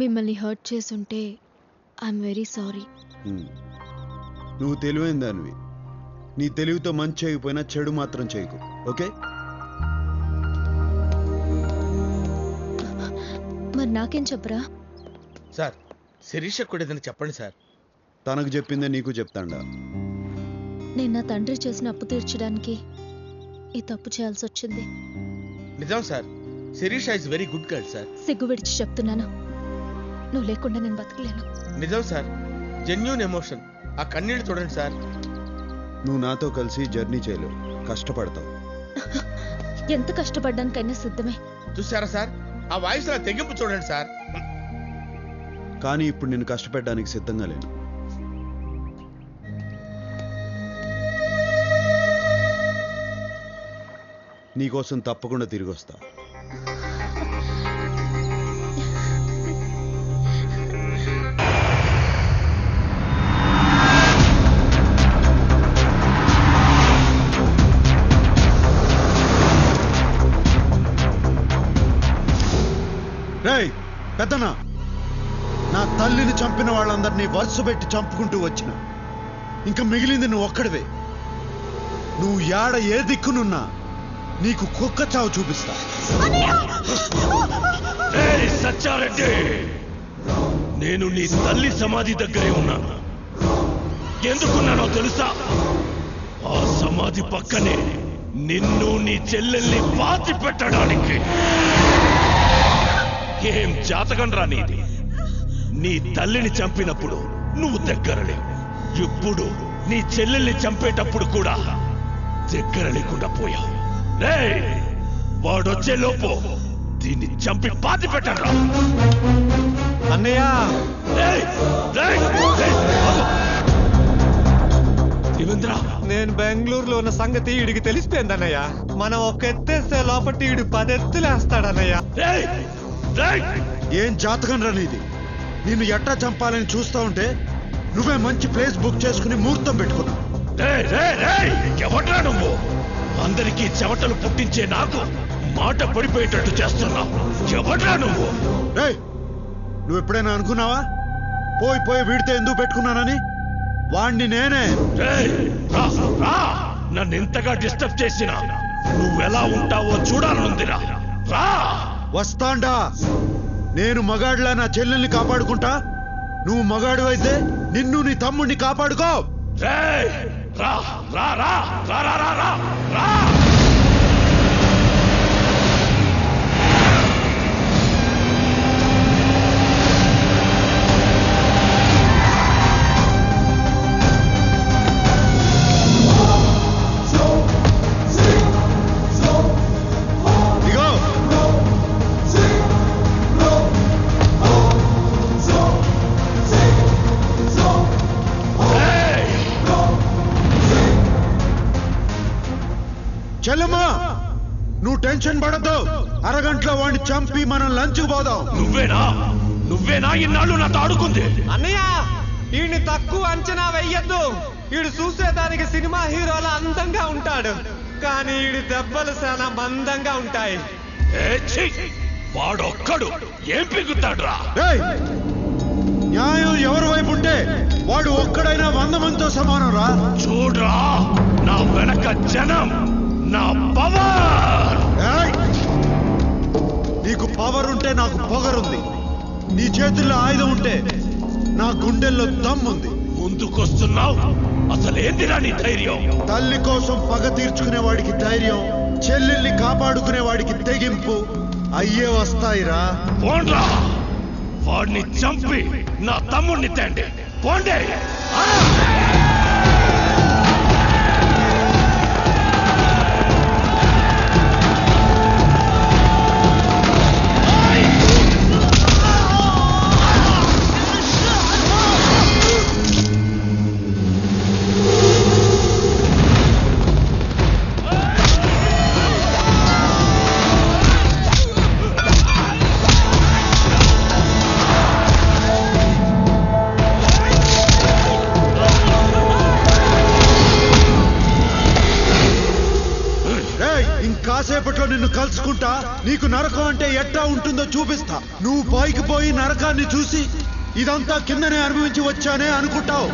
మిమ్మల్ని హర్ట్ చేసుంటే I'm very sorry. నువ్వు తెలివైన దానివి. నీ తెలివితో మంచి చేయకపోయినా చెడు మాత్రం చేయకు, ఓకే? మరి నాకేం చెప్పరా? సార్ శిరీష కూడా ఏదైనా చెప్పండి సార్. తనకు చెప్పిందే నీకు చెప్తాండా. నేను నా తండ్రి చేసిన అప్పు తీర్చడానికి ఈ తప్పు చేయాల్సి వచ్చింది. నిజం sir, Shirisha is very good girl sir. సిగ్గు విడిచి చెప్తున్నాను, నువ్వు లేకుండా నేను బతకలేను. నిజం సార్, జెన్యూన్ ఎమోషన్. ఆ కన్నీళ్ళు చూడండి సార్. నువ్వు నాతో కలిసి జర్నీ చేయలేవు, కష్టపడతావు. ఎంత కష్టపడ్డానికైనా సిద్ధమే. చూసారా సార్, ఆ వాయిస్ లా తెగింపు చూడండి సార్. కానీ ఇప్పుడు నేను కష్టపెట్టడానికి సిద్ధంగా లేను. నీకోసం తప్పకుండా తిరిగి వస్తా. రేయ్ పెద్దనా, నా తల్లిని చంపిన వాళ్ళందరినీ వరుస పెట్టి చంపుకుంటూ వచ్చిన. ఇంకా మిగిలింది నువ్వు ఒక్కడివే. నువ్వు యాడ ఏ దిక్కునున్నా నీకు కుక్క చావు చూపిస్తా. సచ్చారెడ్డి, నేను నీ తల్లి సమాధి దగ్గరే ఉన్నాను. ఎందుకున్నానో తెలుసా? ఆ సమాధి పక్కనే నిన్ను నీ చెల్లెల్ని పాతి పెట్టడానికి. ఏం జాతకం రా నీది? నీ తల్లిని చంపినప్పుడు నువ్వు దగ్గరలేవు. ఇప్పుడు నీ చెల్లెల్ని చంపేటప్పుడు కూడా దగ్గర లేకుండా పోయావు. వాడొచ్చే లోపు దీన్ని చంపి పాతి పెట్టరా. అన్నయ్య, దేవేంద్ర, నేను బెంగళూరులో ఉన్న సంగతి వీడికి తెలిసిపోయింది అన్నయ్య. మనం ఒక ఎత్తేస్తే లోపట్టి వీడు 10 ఎత్తులేస్తాడన్నయ్య. ఏం జాతకం రా నీది? నిన్ను ఎట్టా చంపాలని చూస్తా ఉంటే నువ్వే మంచి ప్లేస్ బుక్ చేసుకుని ముహూర్తం పెట్టుకున్నావు. ఎవట్రా నువ్వు? అందరికీ చెమటలు పుట్టించే నాకు మాట పడిపోయేటట్టు చేస్తున్నావు. ఎవట్రా నువ్వు? నువ్వు ఎప్పుడైనా అనుకున్నావా పోయి పోయి వీడితే ఎందుకు పెట్టుకున్నానని? వాణ్ణి నేనే. నన్ను ఎంతగా డిస్టర్బ్ చేసినా నువ్వెలా ఉంటావో చూడాలనుందిరా. రా, వస్తాండా. నేను మగాడిలా నా చెల్లెల్ని కాపాడుకుంటా. నువ్వు మగాడు అయితే నిన్ను నీ తమ్ముడిని కాపాడుకో. రా రా రా రా రా రా రా రా. చెల్లమ్మా, నువ్వు టెన్షన్ పడద్దు. అరగంటలో వాడిని చంపి మనం లంచ్ పోదాం. నువ్వేనా ఇన్నాళ్ళు నాతో ఆడుకుంది? అన్నయ్య, వీడిని తక్కువ అంచనా వెయ్యొద్దు. వీడు చూసేదానికి సినిమా హీరోలా అందంగా ఉంటాడు, కానీ వీడి దెబ్బలు చాలా మందంగా ఉంటాయి. వాడొక్కడు ఏం పిగుతాడ్రా? న్యాయం ఎవరి వైపు ఉంటే వాడు ఒక్కడైనా 100 మందితో సమానం రా. చూడ్రా, నా వెనక జనం, నా పవర్. నీకు పవర్ ఉంటే నాకు పొగరుంది. నీ చేతుల్లో ఆయుధం ఉంటే నా గుండెల్లో దమ్ముంది. ముందుకొస్తున్నావు, అసలేందిరా నీ ధైర్యం? తల్లి కోసం పగ తీర్చుకునే వాడికి ధైర్యం, చెల్లెల్ని కాపాడుకునే వాడికి తెగింపు అయ్యే వస్తాయిరా. పోండ్రా, వాడిని చంపి నా తమ్ముడిని తేండి. పోండి. చూపిస్తా. నువ్వు పైకి పోయి నరకాన్ని చూసి ఇదంతా కిందనే అనుభవించి వచ్చానే అనుకుంటావు.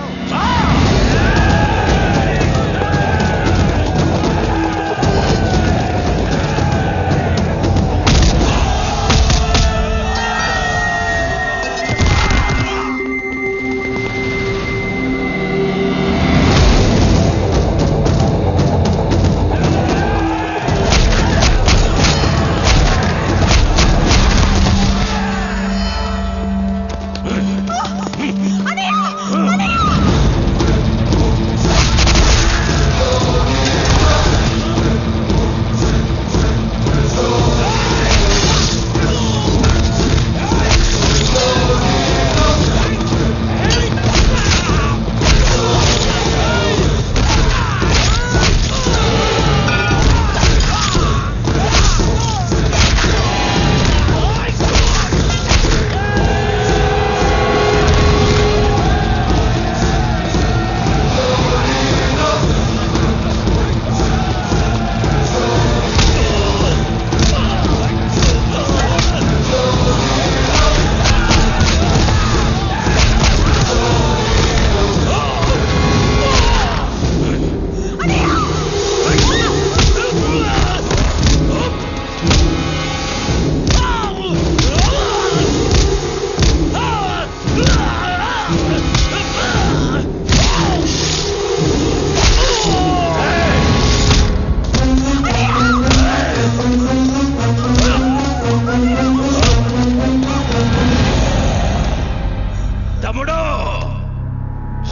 తమ్ముడు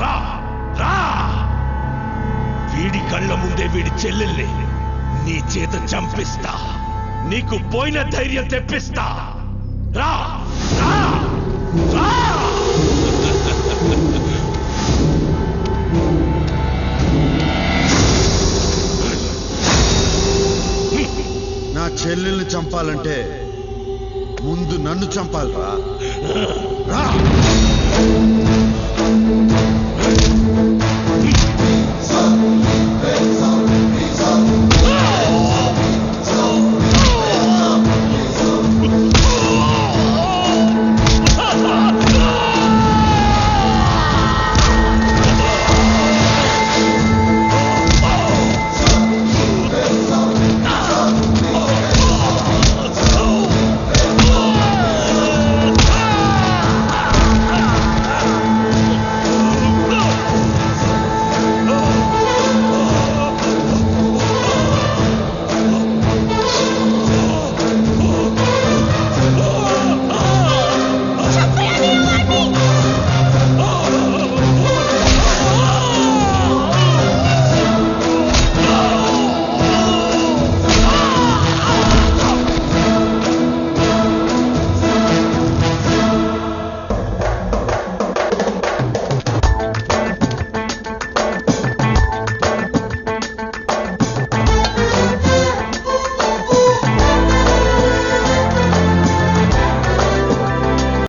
రా రా, వీడి కళ్ళ ముందే వీడి చెల్లెల్ని నీ చేత చంపిస్తా, నీకు పోయిన ధైర్యం తెప్పిస్తా. రా రా రా. నా చెల్లెల్ని చంపాలంటే ముందు నన్ను చంపాలిరా. రా.